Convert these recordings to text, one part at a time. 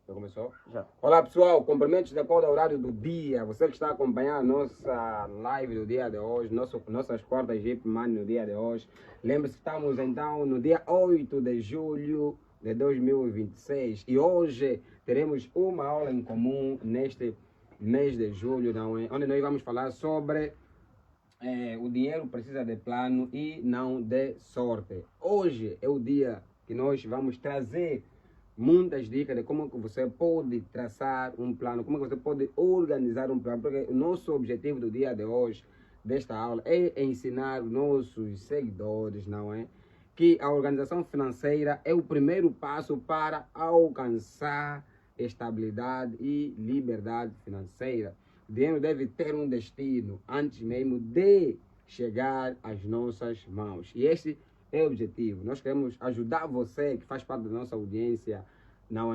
Já começou? Já. Olá pessoal, cumprimentos de acordo ao horário do dia. Você que está acompanhando a nossa live do dia de hoje, nossas quartas Jeep Money no dia de hoje. Lembre-se que estamos então no dia 8 de julho de 2026 e hoje teremos uma aula em comum neste mês de julho, não é? Onde nós vamos falar sobre o dinheiro precisa de plano e não de sorte. Hoje é o dia que nós vamos trazer muitas dicas de como que você pode traçar um plano, como que você pode organizar um plano, porque o nosso objetivo do dia de hoje, desta aula, é ensinar os nossos seguidores, não é? Que a organização financeira é o primeiro passo para alcançar estabilidade e liberdade financeira. O dinheiro deve ter um destino antes mesmo de chegar às nossas mãos. E este é o objetivo. Nós queremos ajudar você que faz parte da nossa audiência, não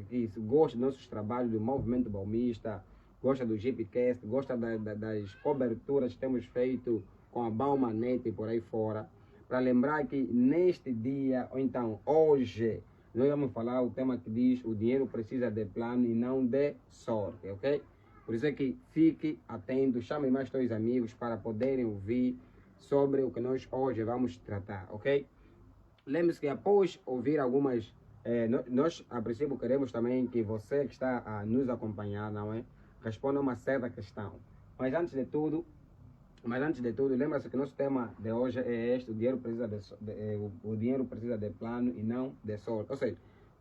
que gosta dos nossos trabalhos do Movimento Balmista, gosta do GPcast, gosta das coberturas que temos feito com a Baumanet e por aí fora. Para lembrar que neste dia, ou então hoje, nós vamos falar o tema que diz: o dinheiro precisa de plano e não de sorte, ok? Por isso é que fique atento, chame mais dois amigos para poderem ouvir sobre o que nós hoje vamos tratar, ok? Lembre-se que após ouvir algumas, nós a princípio queremos também que você que está a nos acompanhar, não é? Responda uma certa questão. Mas antes de tudo, lembra-se que nosso tema de hoje é este: o dinheiro precisa o dinheiro precisa de plano e não de sorte. Ou seja,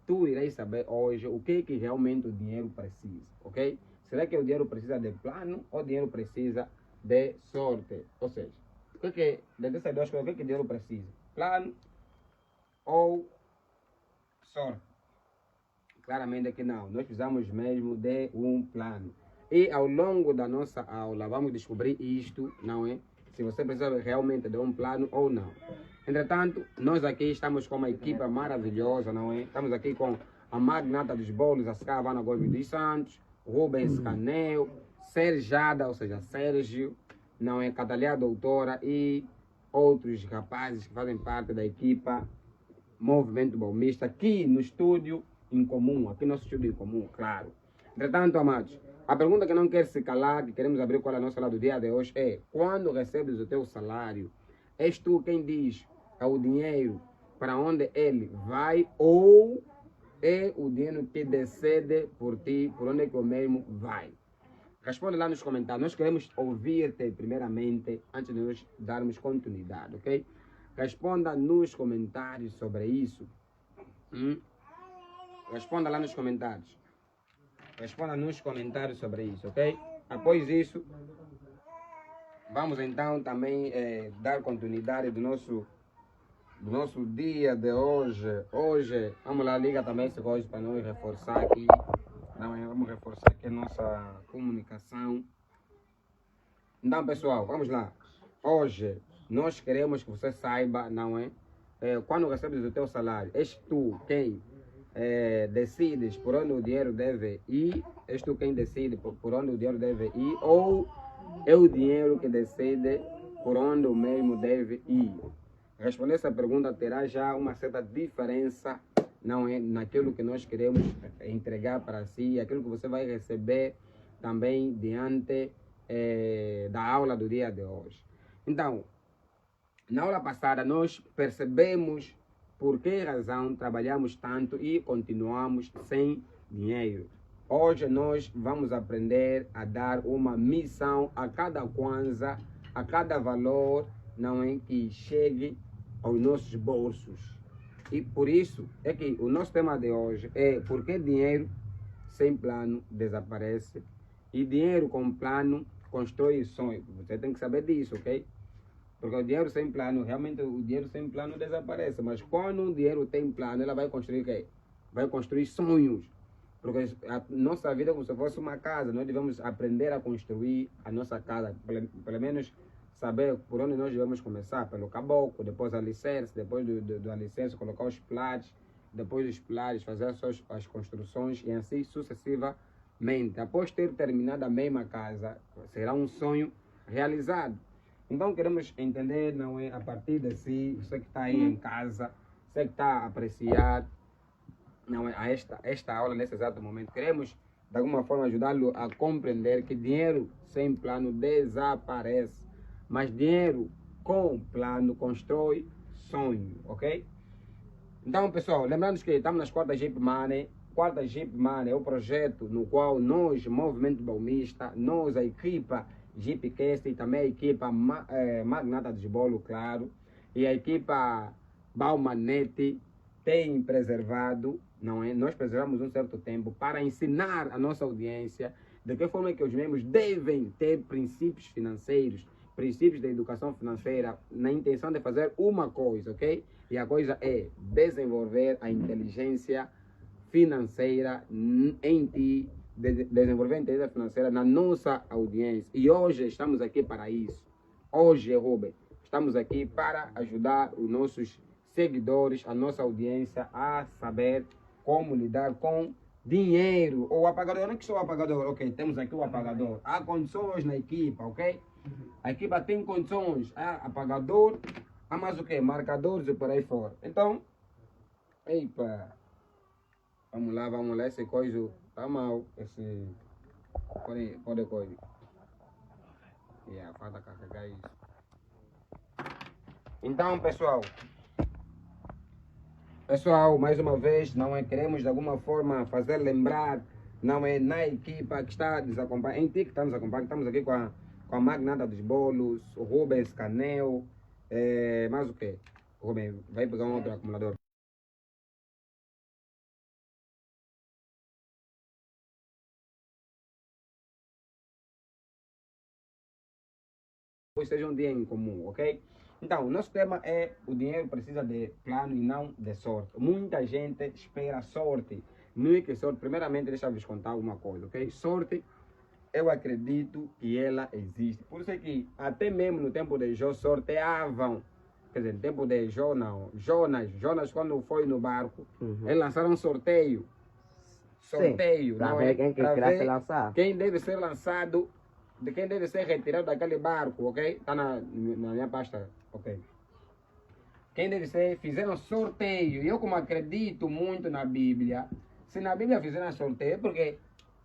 tu irás saber hoje o que realmente o dinheiro precisa, ok? Será que o dinheiro precisa de plano ou o dinheiro precisa de sorte? Ou seja, dessas duas coisas, o que o dinheiro precisa? Plano ou sorte? Claramente que não. Nós precisamos mesmo de um plano. E ao longo da nossa aula vamos descobrir isto, não é? Se você precisa realmente de um plano ou não. Entretanto, nós aqui estamos com uma equipa maravilhosa, não é? Estamos aqui com a magnata dos bolos, a Scavana Gomes dos Santos, Rubens Canel, Serjada, ou seja, Sérgio, não é? Catalia Doutora e outros rapazes que fazem parte da equipa Movimento Balmista, aqui no estúdio em comum, aqui no nosso estúdio em comum, claro. Entretanto, amados, a pergunta que não quer se calar, que queremos abrir com a nossa aula do dia de hoje é: quando recebes o teu salário, és tu quem diz ao dinheiro para onde ele vai ou é o dinheiro que decide por ti, por onde é que o mesmo vai? Responde lá nos comentários. Nós queremos ouvir-te primeiramente antes de nós darmos continuidade, ok? Responda nos comentários sobre isso. Responda lá nos comentários. Responda nos comentários sobre isso, ok? Após isso, vamos então também dar continuidade do nosso dia de hoje. Hoje, vamos lá, liga também esse hoje para nós reforçar aqui. Vamos reforçar aqui a nossa comunicação. Então, pessoal, vamos lá. Hoje, nós queremos que você saiba, não é? Quando recebes o teu salário, és tu quem decides por onde o dinheiro deve ir? És tu quem decide por onde o dinheiro deve ir? Ou é o dinheiro que decide por onde o mesmo deve ir? Responder essa pergunta terá já uma certa diferença, não é, naquilo que nós queremos entregar para si, aquilo que você vai receber também diante da aula do dia de hoje. Então, na aula passada nós percebemos por que razão trabalhamos tanto e continuamos sem dinheiro. Hoje nós vamos aprender a dar uma missão a cada kwanza, a cada valor, não é, que chegue aos nossos bolsos. E por isso é que o nosso tema de hoje é: por que dinheiro sem plano desaparece e dinheiro com plano constrói sonho. Você tem que saber disso, ok? Porque o dinheiro sem plano, realmente o dinheiro sem plano desaparece. Mas quando o dinheiro tem plano, ela vai construir o quê? Vai construir sonhos. Porque a nossa vida é como se fosse uma casa. Nós devemos aprender a construir a nossa casa. Pelo menos saber por onde nós devemos começar. Pelo caboclo, depois alicerce, depois do alicerce colocar os pilares, depois dos pilares fazer as construções e assim sucessivamente. Após ter terminado a mesma casa, será um sonho realizado. Então queremos entender, não é, a partir de si, você que está aí em casa, você que está a apreciar, não é, a esta aula, nesse exato momento, queremos de alguma forma ajudá-lo a compreender que dinheiro sem plano desaparece, mas dinheiro com plano constrói sonho, ok? Então, pessoal, lembrando que estamos nas quartas Jeep Money. Quarta Jeep Money é o projeto no qual nós, Movimento Baumista, nós, a equipa Jeepcast e também a equipa Magnata dos Bolo, claro, e a equipa Baumanete tem preservado, não é? Nós preservamos um certo tempo para ensinar a nossa audiência de que forma é que os membros devem ter princípios financeiros, princípios da educação financeira, na intenção de fazer uma coisa, ok? E a coisa é desenvolver a inteligência financeira em ti, desenvolver a inteligência financeira na nossa audiência. E hoje estamos aqui para isso. Hoje, Robert, estamos aqui para ajudar os nossos seguidores, a nossa audiência a saber como lidar com dinheiro. O apagador, não é que sou o apagador, ok? Temos aqui o apagador. Há condições na equipa, ok? A equipa tem condições. Há apagador, há mais o quê? Marcadores e por aí fora. Então, epa, vamos lá, esse coisa tá mal. Esse pode coisa. Falta carregar isso. Então, pessoal, mais uma vez, não é, queremos de alguma forma fazer lembrar, não é, na equipa que está desacompanhando, em ti que está nos acompanhando, estamos aqui com a Magnata dos Bolos, o Rubens Canel, mais o quê? Rubens, vai pegar um outro acumulador. Hoje seja um dia em comum, ok? Então, o nosso tema é o dinheiro precisa de plano e não de sorte. Muita gente espera sorte. Não é que sorte, primeiramente, deixa eu vos contar uma coisa, ok? Sorte, eu acredito que ela existe. Por isso é que até mesmo no tempo de Jó sorteavam. Quer dizer, no tempo de Jó não. Jonas quando foi no barco, eles lançaram um sorteio. Sorteio, Para não ver é? quem Pra quer se ver lançar. quem deve ser lançado, de quem deve ser retirado daquele barco, ok? Está na minha pasta, ok? Quem deve ser, fizeram sorteio. E eu como acredito muito na Bíblia, se na Bíblia fizeram sorteio, porque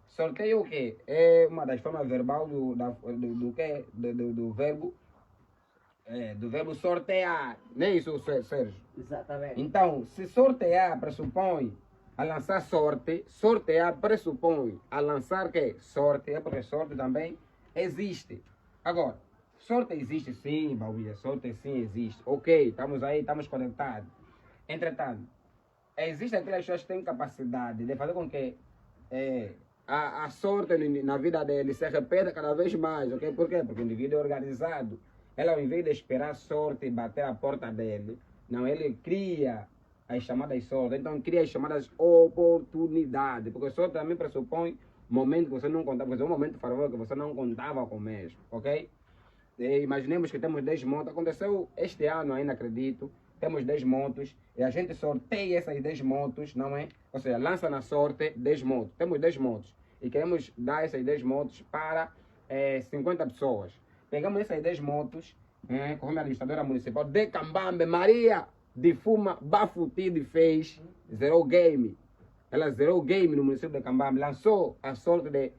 sorteio o quê? É uma das formas verbal do verbo, do verbo sortear. Nem isso, Sérgio? Exatamente. Então, se sortear pressupõe a lançar sorte, sortear pressupõe a lançar que? Sorte, é porque sorte também existe. Agora, sorte existe sim, Bauia, sorte sim existe. Ok, estamos aí, estamos conectados. Entretanto, existem aquelas pessoas que têm capacidade de fazer com que a sorte na vida dele se repita cada vez mais, ok? Por quê? Porque o indivíduo é organizado. Ele, ao invés de esperar sorte e bater a porta dele, não, ele cria as chamadas sortes, então cria as chamadas oportunidades, porque sorte também pressupõe momento que você não contava, um momento favorável que você não contava com mesmo, ok? E imaginemos que temos 10 motos, aconteceu este ano ainda, acredito, temos 10 motos, e a gente sorteia essas 10 motos, não é? Ou seja, lança na sorte 10 motos, temos 10 motos, e queremos dar essas 10 motos para 50 pessoas. Pegamos essas 10 motos, com a administradora municipal de Cambambe, Maria de Fuma Bafutide fez, zerou game. Ela zerou game no município de Cambambe, lançou a sorte de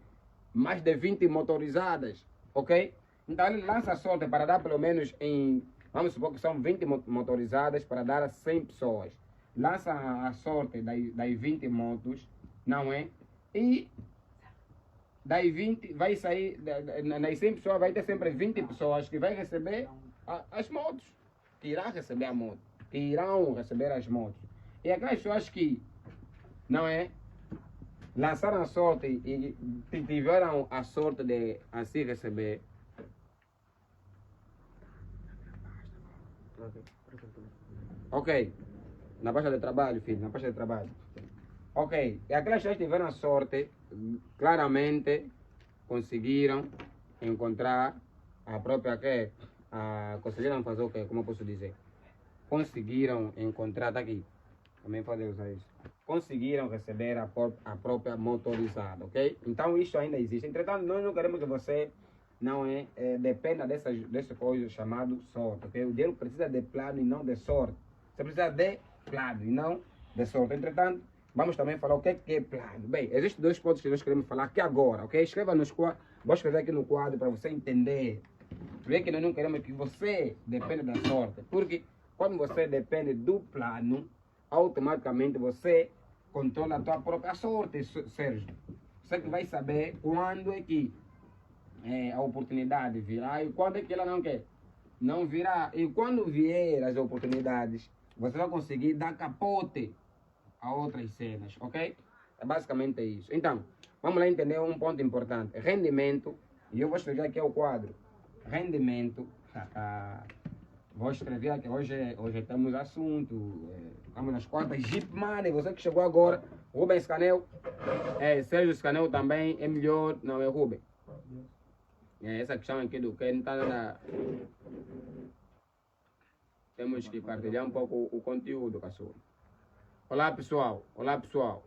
mais de 20 motorizadas, ok? Então ele lança a sorte para dar pelo menos em, vamos supor que são 20 motorizadas para dar a 100 pessoas. Lança a sorte das 20 motos, não é? E daí 20 vai sair, nas 100 pessoas vai ter sempre 20 pessoas que vai receber as motos, que irão receber a moto, que irão receber as motos. E aquelas pessoas que, não é, lançaram a sorte e tiveram a sorte de assim receber. Ok, na pasta de trabalho, filho, na pasta de trabalho. Ok, e aquelas pessoas que tiveram a sorte, claramente conseguiram encontrar a própria que conseguiram fazer o quê? Como eu posso dizer? Conseguiram encontrar, tá aqui, também pode usar isso. Conseguiram receber a própria motorizada, ok? Então isso ainda existe. Entretanto, nós não queremos que você não dependa dessas coisas chamado sorte, ok? O dinheiro precisa de plano e não de sorte. Você precisa de plano e não de sorte. Entretanto, Vamos também falar o que é plano. Bem, existem dois pontos que nós queremos falar aqui agora, ok? Escreva nos quadros, vou escrever aqui no quadro para você entender. Vê que nós não queremos que você dependa da sorte, porque quando você depende do plano, automaticamente você controla a tua própria sorte, Sérgio. Você que vai saber quando é que a oportunidade virá e quando é que ela não quer. Não virá. E quando vier as oportunidades, você vai conseguir dar capote a outras cenas, ok? É basicamente isso. Então, vamos lá entender um ponto importante. Rendimento, e eu vou escrever aqui o quadro. Rendimento, vou escrever aqui, hoje temos assunto, estamos nas quartas, Jeep Money, você que chegou agora, Rubens Canel, Sérgio Canel também é melhor, não é Rubem? Essa questão aqui do que não está na... Temos que partilhar um pouco o conteúdo, cachorro. Olá pessoal, olá pessoal.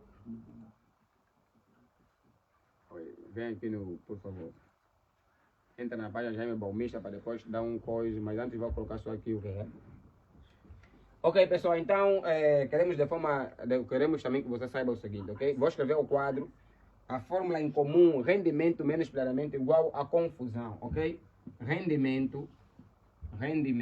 Vem aqui no, por favor. Entra na página Jaime Baumista para depois dar um coisa, mas antes vou colocar só aqui o que é. Ok pessoal, então queremos também que você saiba o seguinte, ok? Vou escrever o quadro. A fórmula em comum, rendimento menos planeamento igual a confusão, ok? Rendimento menos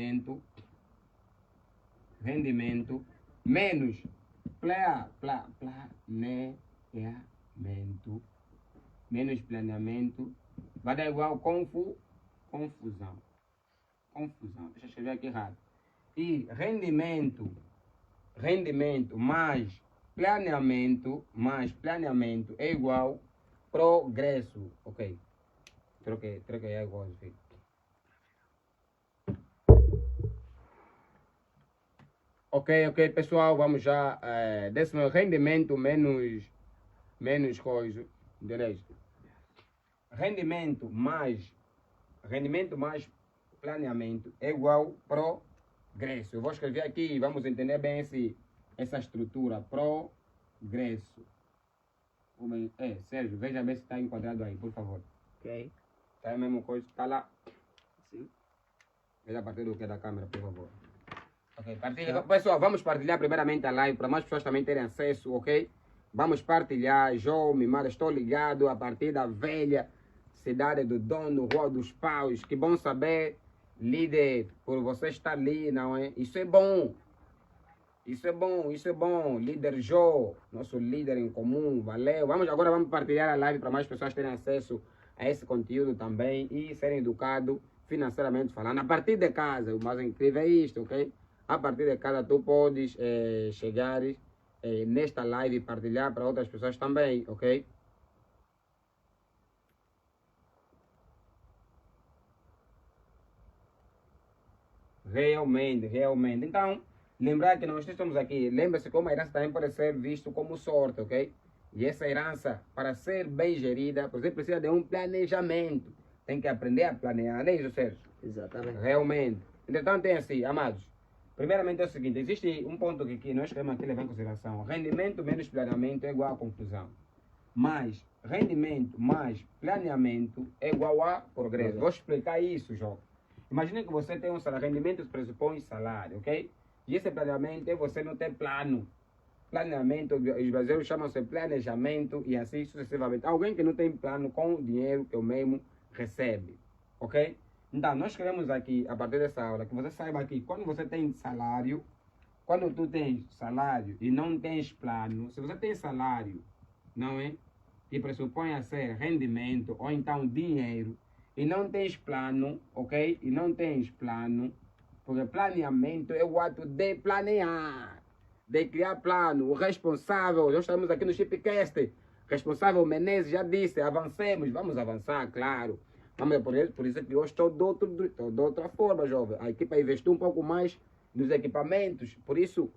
planeamento vai dar igual confusão. Deixa eu escrever aqui errado. E rendimento mais planeamento é igual progresso, ok? Troquei é igual, filho. Ok, pessoal, vamos já. Décimo rendimento menos coisa, entendeu? Rendimento mais planeamento é igual progresso. Eu vou escrever aqui e vamos entender bem essa estrutura. Progresso. Sérgio, veja bem se está enquadrado aí, por favor. Ok. Está a mesma coisa? Está lá? Sim. Veja a partir do que é da câmera, por favor. Ok, partilha. Pessoal, vamos partilhar primeiramente a live para mais pessoas também terem acesso, ok? Vamos partilhar. João, Mimara, estou ligado a partir da velha cidade do Dono, Rua dos Paus. Que bom saber, líder, por você estar ali, não é? Isso é bom. Isso é bom. Líder João, nosso líder em comum, valeu. Agora vamos partilhar a live para mais pessoas terem acesso a esse conteúdo também e serem educados financeiramente falando. A partir de casa, o mais incrível é isto, ok? A partir de casa tu podes chegar nesta live e partilhar para outras pessoas também, ok? Realmente. Então, lembrar que nós estamos aqui, lembre-se que uma herança também pode ser visto como sorte, ok? E essa herança, para ser bem gerida, você precisa de um planejamento. Tem que aprender a planejar, não é isso, Sérgio? Exatamente. Realmente. Entretanto, tem assim, amados. Primeiramente é o seguinte, existe um ponto que nós queremos aqui levar em consideração. Rendimento menos planeamento é igual a confusão. Mas rendimento mais planeamento é igual a progresso. Vou explicar isso, João. Imagine que você tem um salário, rendimento pressupõe salário, ok? E esse planeamento é você não ter plano. Planeamento, os brasileiros chamam-se planejamento e assim sucessivamente. Alguém que não tem plano com o dinheiro que o mesmo recebe, ok? Então, nós queremos aqui, a partir dessa aula, que você saiba que quando você tem salário, quando tu tens salário e não tens plano, se você tem salário, não é? Que pressupõe a ser rendimento ou então dinheiro, e não tens plano, ok? E não tens plano, porque planeamento é o ato de planear, de criar plano. O responsável, nós estamos aqui no Chipcast, responsável Menezes já disse, avancemos, vamos avançar, claro. Por isso que hoje estou de outra forma, jovem. A equipa investiu um pouco mais nos equipamentos. Por isso,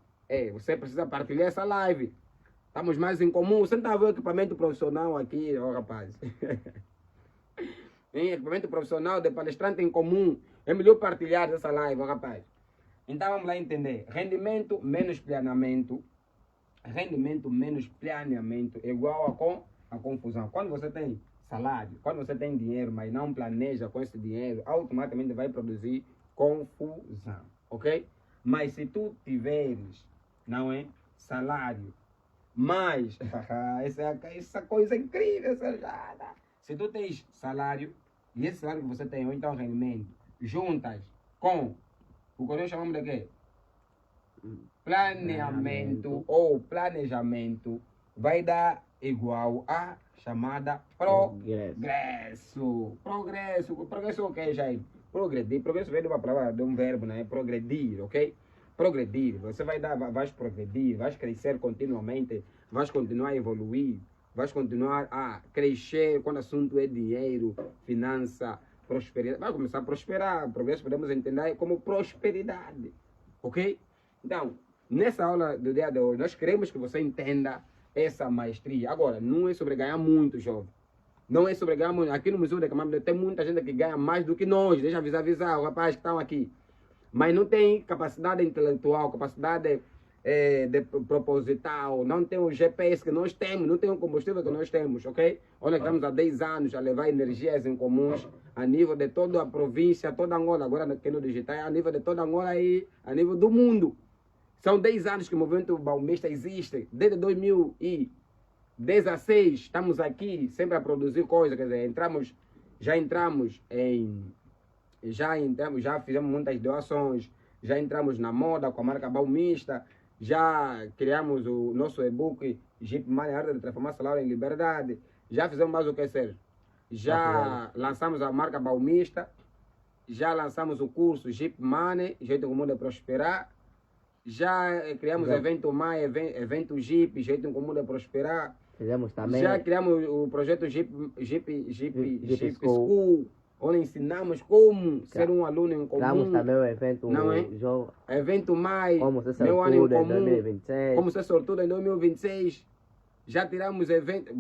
você precisa partilhar essa live. Estamos mais em comum. Você não está vendo o equipamento profissional aqui, ó, rapaz. Equipamento profissional de palestrante em comum. É melhor partilhar essa live, ó, rapaz. Então vamos lá entender. Rendimento menos planeamento. Rendimento menos planeamento é igual a confusão. Quando você tem salário, quando você tem dinheiro, mas não planeja com esse dinheiro, automaticamente vai produzir confusão, ok? Mas se tu tiveres, não é, salário Mas, essa coisa incrível, Sérgio. Se tu tens salário, e esse salário que você tem, ou então rendimento, juntas com o que nós chamamos de quê? Planeamento ou planejamento, vai dar igual a chamada progresso. Progresso é o que, Jair? Progredir. Progresso vem de uma palavra, de um verbo, né? Progredir, ok? Progredir. Você vais progredir, vais crescer continuamente, vais continuar a evoluir, vais continuar a crescer quando o assunto é dinheiro, finança, prosperidade. Vai começar a prosperar. Progresso podemos entender como prosperidade, ok? Então, nessa aula do dia de hoje, nós queremos que você entenda essa maestria. Agora, não é sobre ganhar muito, jovem. Não é sobre ganhar muito. Aqui no Museu de Camambe tem muita gente que ganha mais do que nós. Deixa eu avisar os rapazes que estão aqui. Mas não tem capacidade intelectual, capacidade de proposital, não tem o GPS que nós temos, não tem o combustível que nós temos, ok? Olha, estamos há 10 anos a levar energias em comuns a nível de toda a província, toda Angola, agora aqui no digital, a nível de toda Angola e a nível do mundo. São 10 anos que o movimento baumista existe, desde 2016, estamos aqui sempre a produzir coisas, quer dizer, já fizemos muitas doações, já entramos na moda com a marca baumista, já criamos o nosso e-book Jeep Money, Arte de Transformar Salário em Liberdade, já fizemos mais o que, Sérgio? Já lançamos a marca baumista, já lançamos o curso Jeep Money, Jeito Comum de Prosperar, já criamos evento Maia, evento Jeep, Jeito Comum de Prosperar. Fizemos também. Já criamos o projeto Jeep School, onde ensinamos como ser um aluno em comum. Criamos também o evento, não é? Evento Maia, como ser meu ano em sortudo em comum, 2026. como ser sortudo em 2026. Já tiramos evento,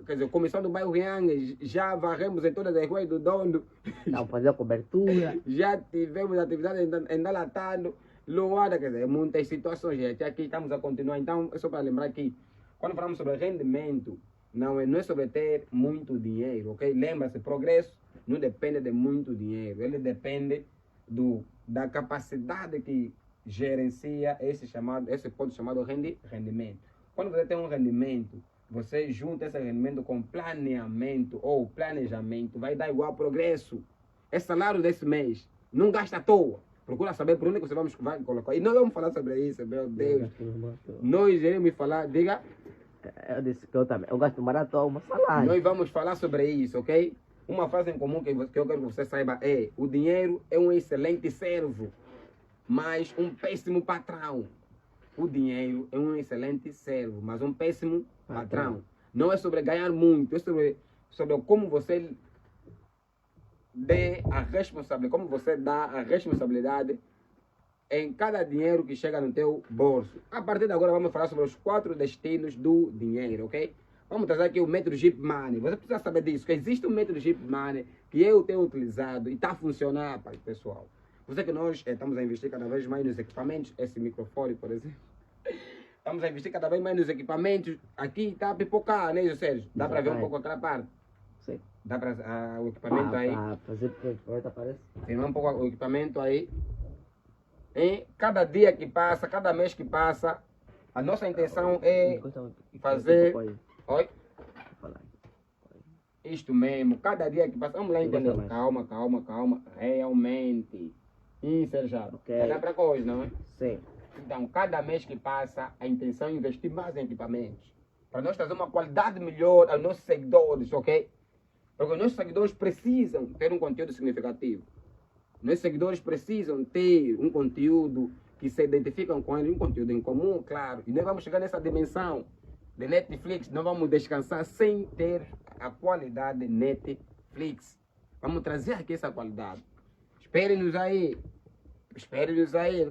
quer dizer, comissão do bairro Riangue, já varremos em todas as ruas do Dondo. Estamos fazendo cobertura. Já tivemos atividades em Dalatano, Luada, quer dizer, muitas situações, gente. Aqui estamos a continuar. Então, é só para lembrar que, quando falamos sobre rendimento, não é sobre ter muito dinheiro, ok? Lembra-se, progresso não depende de muito dinheiro, ele depende da capacidade que gerencia esse ponto chamado rendimento. Quando você tem um rendimento, você junta esse rendimento com planeamento ou planejamento, vai dar igual progresso. É salário desse mês, não gasta à toa. Procura saber por onde você vai colocar. E nós vamos falar sobre isso, meu Deus. Nós iremos falar, diga. Eu disse que eu também. Eu gasto barato uma salário. Nós vamos falar sobre isso, ok? Uma frase em comum que eu quero que você saiba é: o dinheiro é um excelente servo, mas um péssimo patrão. O dinheiro é um excelente servo, mas um péssimo patrão. Não é sobre ganhar muito, é sobre como você como você dá a responsabilidade em cada dinheiro que chega no teu bolso. A partir de agora vamos falar sobre os 4 destinos do dinheiro, ok? Vamos trazer aqui o método Jeep Money. Você precisa saber disso, que existe um método Jeep Money que eu tenho utilizado e está funcionando, pessoal. Você que nós estamos a investir cada vez mais nos equipamentos, esse microfone, por exemplo. Estamos a investir cada vez mais nos equipamentos. Aqui está a pipocar, né, Sérgio? Dá para ver um pouco aquela parte? Sim. Dá para o equipamento aí? Fazer aparece. Tem um pouco o equipamento aí. E cada dia que passa, cada mês que passa, a nossa intenção é fazer... Oi? Isto mesmo, cada dia que passa... Vamos lá entender. Calma. Realmente. Sérgio. Okay. Dá para coisa, não é? Sim. Então, cada mês que passa, a intenção é investir mais em equipamentos. Para nós trazer uma qualidade melhor aos nossos seguidores, ok? Porque os nossos seguidores precisam ter um conteúdo significativo. Nossos seguidores precisam ter um conteúdo que se identificam com ele, um conteúdo em comum, claro. E nós vamos chegar nessa dimensão de Netflix, não vamos descansar sem ter a qualidade de Netflix. Vamos trazer aqui essa qualidade. Esperem-nos aí.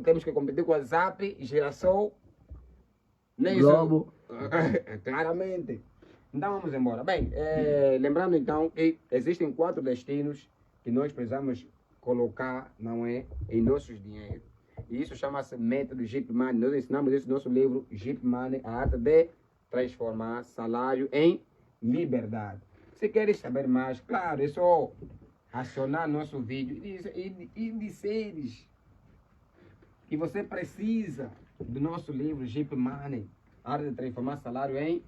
Temos que competir com o WhatsApp, Girassol, Globo. Claramente. Então vamos embora. Bem, lembrando então que existem 4 destinos que nós precisamos colocar, não é, em nossos dinheiros. E isso chama-se método Jeep Money. Nós ensinamos isso no nosso livro Jeep Money, a arte de transformar salário em liberdade. Se queres saber mais, claro, é só acionar nosso vídeo e disseres que você precisa do nosso livro Jeep Money, A arte de transformar salário em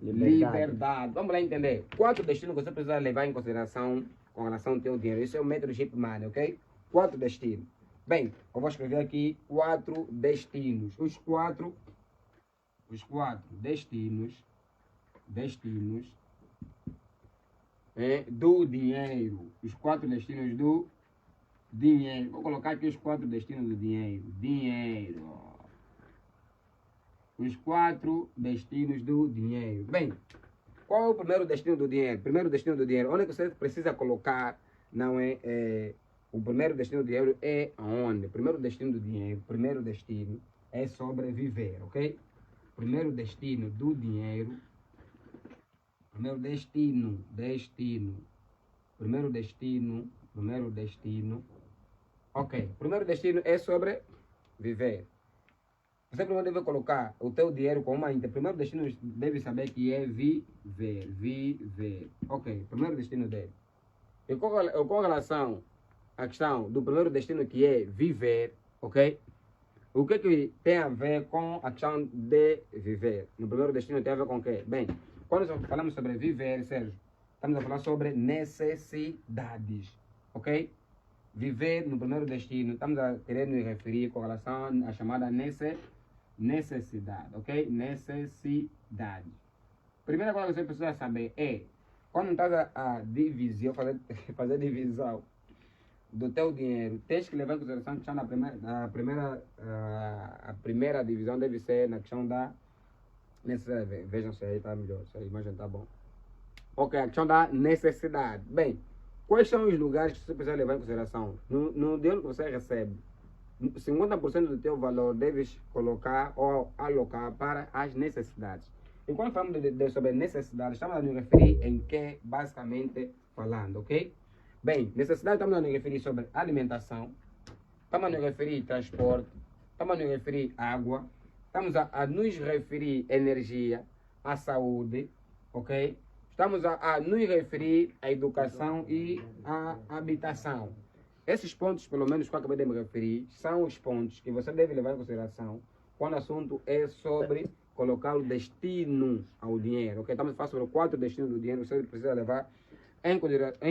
Liberdade. liberdade. Vamos lá entender. 4 destinos que você precisa levar em consideração com relação ao teu dinheiro. Esse é o método Jeep Money, ok? 4 destinos. Bem, eu vou escrever aqui 4 destinos. Os quatro destinos do dinheiro. Os 4 destinos do dinheiro. Vou colocar aqui os 4 destinos do dinheiro. Dinheiro. Os 4 destinos do dinheiro. Bem, qual é o primeiro destino do dinheiro? Primeiro destino do dinheiro. Onde é que você precisa colocar? Não é, o primeiro destino do dinheiro é aonde? Primeiro destino do dinheiro. Primeiro destino é sobreviver, ok? Primeiro destino do dinheiro. Primeiro destino. Primeiro destino. Ok. Primeiro destino é sobreviver. Você primeiro deve colocar o teu dinheiro como uma primeiro destino deve saber que é viver. Ok, primeiro destino dele. E com relação à questão do primeiro destino que é viver, ok? O que tem a ver com a questão de viver? No primeiro destino tem a ver com o quê? Bem, quando falamos sobre viver, Sérgio, estamos a falar sobre necessidades, ok? Viver no primeiro destino, estamos a querer nos referir com relação à chamada necessidade, ok? Necessidade. Primeira coisa que você precisa saber é, quando estás a divisão, fazer divisão do teu dinheiro, tens que levar em consideração a questão da a primeira divisão deve ser na questão da necessidade. Vejam se aí está melhor, se a imagem está bom. Ok, a questão da necessidade. Bem, quais são os lugares que você precisa levar em consideração? No dinheiro que você recebe, 50% do teu valor deves colocar ou alocar para as necessidades. E quando falamos sobre necessidades, estamos a nos referir em que basicamente falando, ok? Bem, necessidade estamos a nos referir sobre alimentação, estamos a nos referir transporte, estamos a nos referir água, estamos a nos referir energia, a saúde, ok? Estamos a nos referir à educação e à habitação. Esses pontos, pelo menos que eu acabei de me referir, são os pontos que você deve levar em consideração quando o assunto é sobre colocar o destino ao dinheiro. Okay? Estamos a falar sobre 4 destinos do dinheiro que você precisa levar em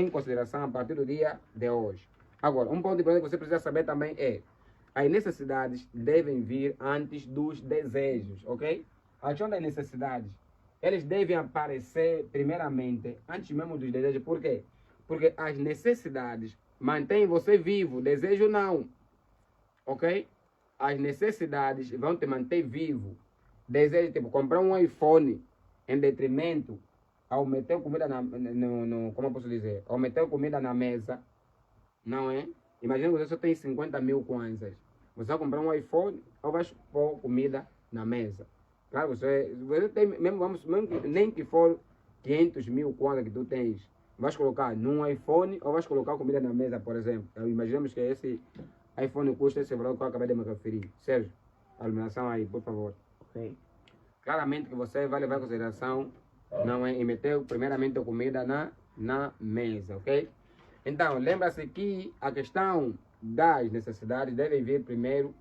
consideração a partir do dia de hoje. Agora, um ponto importante que você precisa saber também é as necessidades devem vir antes dos desejos, ok? A questão das necessidades, eles devem aparecer primeiramente antes mesmo dos desejos. Por quê? Porque as necessidades mantém você vivo, desejo não, ok? As necessidades vão te manter vivo. Desejo, tipo, comprar um iPhone em detrimento ao meter comida como eu posso dizer? Ao meter comida na mesa, não é? Imagina que você só tem 50 mil kwanzas. Você vai comprar um iPhone ou vai pôr comida na mesa. Claro, você tem, mesmo nem que for 500 mil kwanzas que tu tens, vais colocar num iPhone ou vais colocar comida na mesa, por exemplo. Imaginamos que esse iPhone custa esse valor que eu acabei de me referir. Sérgio, a iluminação aí, por favor. Ok. Claramente que você vai levar em consideração, não é, e meter primeiramente a comida na mesa, ok? Então, lembra-se que a questão das necessidades deve vir primeiro,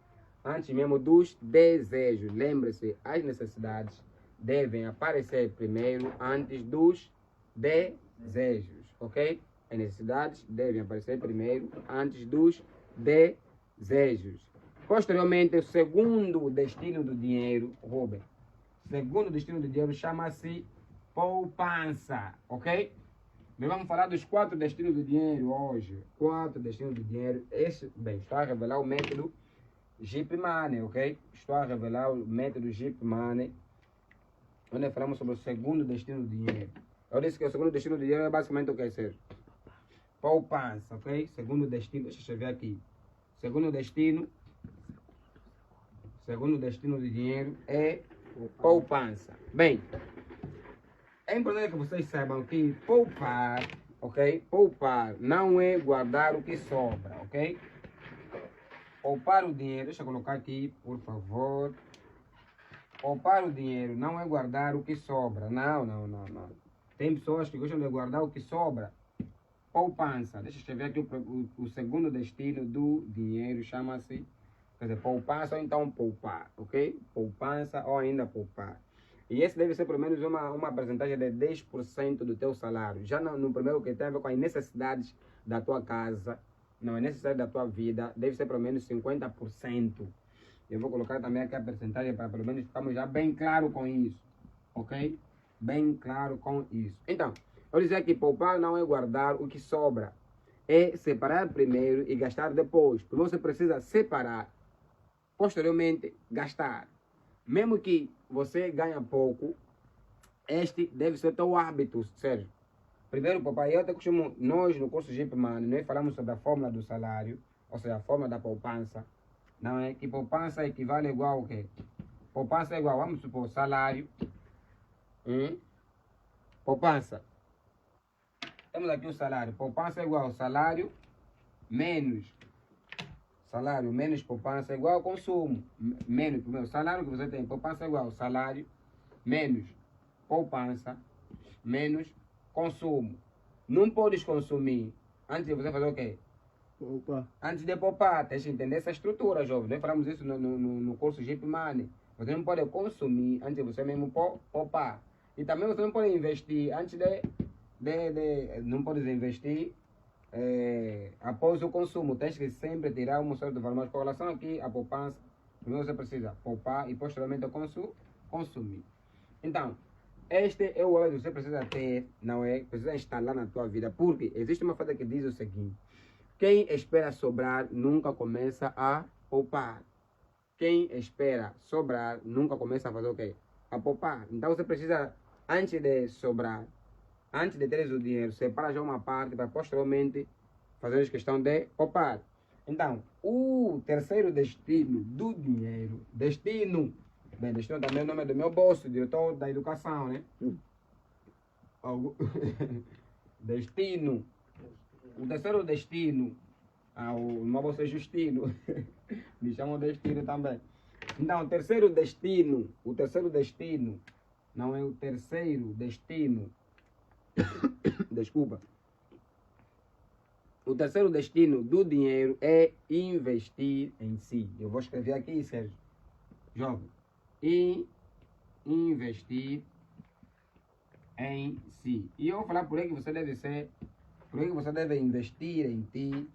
antes mesmo dos desejos. Lembre-se, as necessidades devem aparecer primeiro antes dos desejos, ok? As necessidades devem aparecer primeiro antes dos desejos. Posteriormente, o segundo destino do dinheiro, Rubem, segundo destino do dinheiro chama-se poupança, ok? Nós vamos falar dos 4 destinos do dinheiro hoje. 4 destinos do dinheiro. Bem, estou a revelar o método Jeep Money, ok? Estou a revelar o método Jeep Money, onde falamos sobre o segundo destino do dinheiro. Eu disse que o segundo destino do dinheiro é basicamente o que, Sérgio? Poupança, ok? Segundo destino, deixa eu escrever aqui. Segundo destino do dinheiro é poupança. Bem, é importante que vocês saibam que poupar, ok? Poupar não é guardar o que sobra, ok? Poupar o dinheiro, deixa eu colocar aqui, por favor. Poupar o dinheiro não é guardar o que sobra. Não. Tem pessoas que gostam de guardar o que sobra. Poupança. Deixa eu escrever aqui o segundo destino do dinheiro. Chama-se, quer dizer, poupança ou então poupar, ok? Poupança ou ainda poupar. E esse deve ser pelo menos uma percentagem de 10% do teu salário. Já no primeiro que tem a ver com as necessidades da tua casa, não é necessidade da tua vida, deve ser pelo menos 50%. Eu vou colocar também aqui a percentagem para pelo menos ficarmos já bem claro com isso. Ok? Bem claro com isso. Então, eu dizer que poupar não é guardar o que sobra. É separar primeiro e gastar depois. Primeiro você precisa separar, posteriormente gastar. Mesmo que você ganhe pouco, este deve ser teu hábito, Sérgio. Primeiro, papai, eu te costumo, nós no curso Jeep Money, nós falamos sobre a fórmula do salário, ou seja, a fórmula da poupança. Não é que poupança equivale igual ao quê? Poupança é igual, vamos supor, salário, poupança. Temos aqui o salário. Poupança é igual ao salário menos poupança é igual ao consumo. Menos, primeiro, salário que você tem, poupança é igual ao salário menos poupança menos consumo. Não podes consumir antes de você fazer o quê? Opa. Antes de poupar, tens que entender essa estrutura, jovem. Nós falamos isso no curso Jeep Money. Você não pode consumir antes de você mesmo poupar. E também você não pode investir antes não podes investir após o consumo. Tens que sempre tirar uma certa valor. Mas com relação aqui à poupança, primeiro você precisa poupar e posteriormente consumir. Então, este é o hábito que você precisa ter, não é? Precisa instalar na tua vida. Porque existe uma frase que diz o seguinte: quem espera sobrar nunca começa a poupar. Quem espera sobrar nunca começa a fazer o quê? A poupar. Então você precisa, antes de sobrar, antes de teres o dinheiro, separa já uma parte para posteriormente fazer questão de poupar. Então, o terceiro destino do dinheiro, destino também é o nome do meu bolso, diretor da educação, né? Destino. O terceiro destino, o meu bolso é Justino, me chamam Destino também. Então, o terceiro destino, não é o terceiro destino, desculpa. O terceiro destino do dinheiro é investir em si. Eu vou escrever aqui, Sérgio. Jovem. Investir em si. E eu vou falar por aí que você deve investir em ti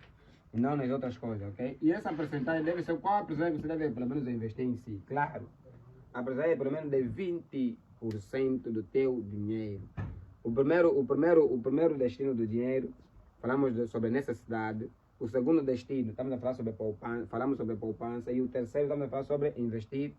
e não nas outras coisas, ok? E essa porcentagem deve ser, qual a porcentagem que você deve pelo menos investir em si? Claro. A porcentagem é pelo menos de 20% do teu dinheiro. O primeiro destino do dinheiro, falamos sobre necessidade. O segundo destino, estamos a falar sobre poupança, falamos sobre poupança. E o terceiro, estamos a falar sobre investir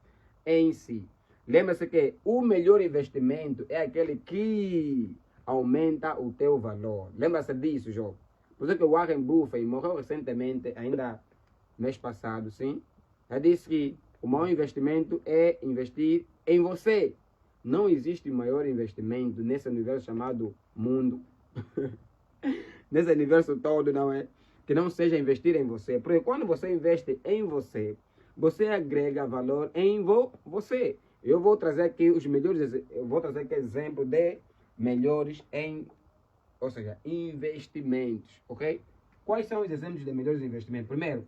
em si. Lembra-se que o melhor investimento é aquele que aumenta o teu valor. Lembra-se disso, João. Por isso que o Warren Buffett morreu recentemente, ainda mês passado, sim. Ele disse que o maior investimento é investir em você. Não existe maior investimento nesse universo chamado mundo. Nesse universo todo, não é? Que não seja investir em você. Porque quando você investe em você, você agrega valor em você. Eu vou trazer aqui exemplo de melhores ou seja, investimentos, ok? Quais são os exemplos de melhores investimentos? Primeiro,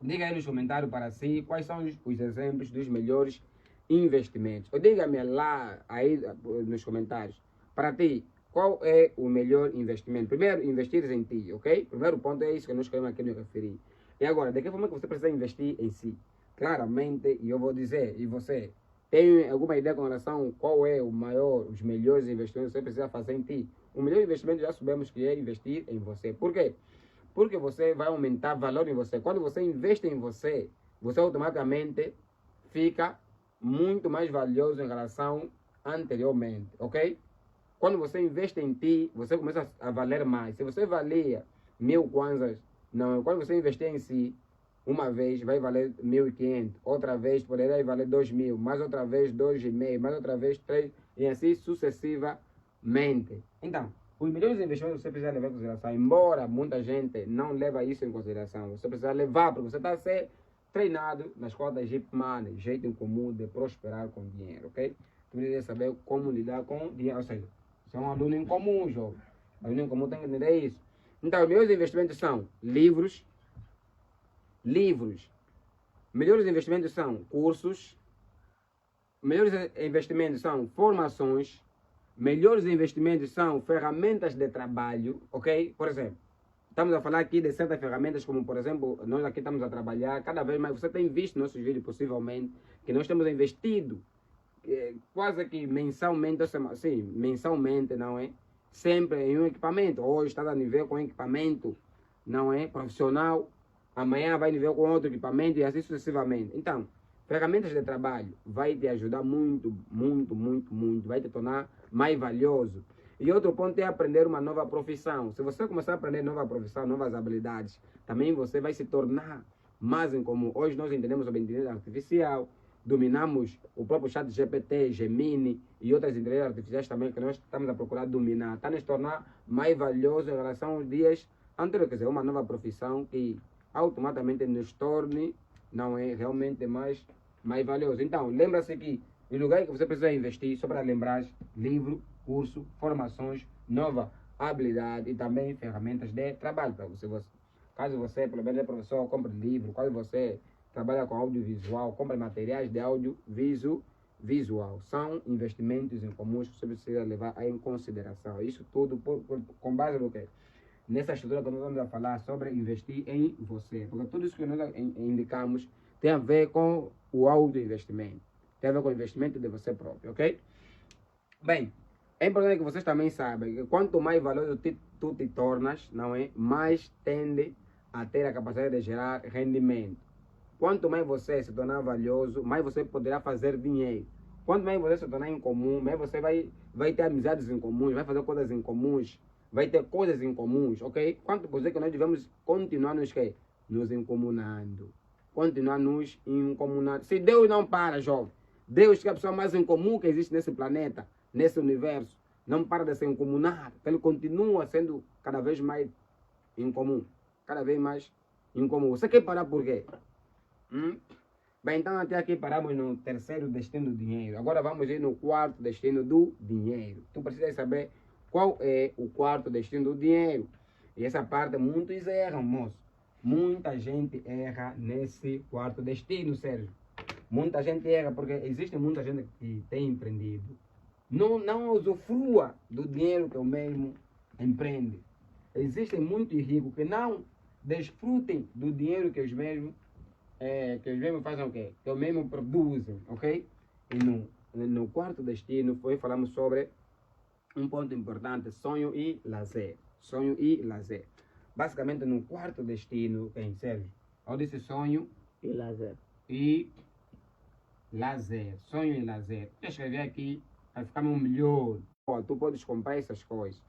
diga aí nos comentários para si quais são os exemplos dos melhores investimentos. Ou diga-me lá aí nos comentários, para ti, qual é o melhor investimento? Primeiro, investir em ti, ok? Primeiro ponto é isso que nós queremos aqui nos referir. E agora, de que forma que você precisa investir em si? Claramente, e eu vou dizer, e você tem alguma ideia com relação a qual é os melhores investimentos que você precisa fazer em ti? O melhor investimento já sabemos que é investir em você. Por quê? Porque você vai aumentar valor em você. Quando você investe em você, você automaticamente fica muito mais valioso em relação anteriormente, ok? Quando você investe em ti, você começa a valer mais. Se você valia 1000 kwanzas, não, quando você investir em si, uma vez vai valer 1500, outra vez poderá valer 2000, mais outra vez 2,5, mais outra vez 3, e assim sucessivamente. Então, os melhores investimentos você precisa levar em consideração, embora muita gente não leva isso em consideração. Você precisa levar, porque você está a ser treinado na escola da Jeep Money, jeito comum de prosperar com dinheiro, ok? Tu precisa saber como lidar com dinheiro, ou seja, você é um aluno em comum, jovem. O aluno em comum tem que entender isso. Então, os meus investimentos são livros. Melhores investimentos são cursos. melhores investimentos são formações, melhores investimentos são ferramentas de trabalho, ok? Por exemplo, estamos a falar aqui de certas ferramentas, como por exemplo, nós aqui estamos a trabalhar, cada vez mais, você tem visto nossos vídeos possivelmente, que nós temos investido quase que mensalmente, sim, mensalmente, não é? Sempre em um equipamento. Hoje está a nível com equipamento, não é? Profissional, amanhã vai nível com outro equipamento e assim sucessivamente. Então, ferramentas de trabalho vai te ajudar muito, muito, muito, muito, vai te tornar mais valioso. E outro ponto é aprender uma nova profissão. Se você começar a aprender nova profissão, novas habilidades, também você vai se tornar mais incomum. Hoje nós entendemos sobre inteligência artificial, dominamos o próprio chat GPT, Gemini e outras inteligências artificiais também que nós estamos a procurar dominar. Está nos tornar mais valioso em relação aos dias anteriores. Quer dizer, uma nova profissão que automaticamente nos torne, não é, realmente mais valioso. Então, lembra-se que o lugar que você precisa investir, só para lembrar, livro, curso, formações, nova habilidade e também ferramentas de trabalho para você. Caso você, pelo menos, é professor, compre livro. Caso você trabalha com audiovisual, compre materiais de audiovisual. São investimentos em comuns que você precisa levar em consideração. Isso tudo com base no quê? Nessa estrutura que nós vamos a falar sobre investir em você. Porque tudo isso que nós indicamos tem a ver com o auto-investimento. Tem a ver com o investimento de você próprio, ok? Bem, é importante que vocês também saibam que quanto mais valioso tu te tornas, não é? Mais tende a ter a capacidade de gerar rendimento. Quanto mais você se tornar valioso, mais você poderá fazer dinheiro. Quanto mais você se tornar incomum, mais você vai ter amizades em comuns, vai fazer coisas em comuns, vai ter coisas em comuns, ok? Quanto por isso que nós devemos continuar nos incomunando. Continuar nos incomunando. Se Deus não para, jovem, Deus que é a pessoa mais incomum que existe nesse planeta, nesse universo, não para de se incomunar. Ele continua sendo cada vez mais incomum. Cada vez mais incomum. Você quer parar por quê? Bem, então até aqui paramos no terceiro destino do dinheiro. Agora vamos ir no quarto destino do dinheiro. Tu precisa saber qual é o quarto destino do dinheiro. E essa parte muitos erram, moço. Muita gente erra nesse quarto destino, Sérgio. Muita gente erra porque existe muita gente que tem empreendido. Não usufrua do dinheiro que o mesmo empreende. Existem muitos ricos que não desfrutem do dinheiro que os mesmos fazem o quê? Que os mesmos produzem, ok? E no quarto destino falamos sobre um ponto importante, sonho e lazer. Sonho e lazer. Basicamente, no quarto destino, em Sérgio, eu disse sonho E lazer. e lazer. Sonho e lazer. Vou escrever aqui, vai ficar melhor. Tu podes comprar essas coisas.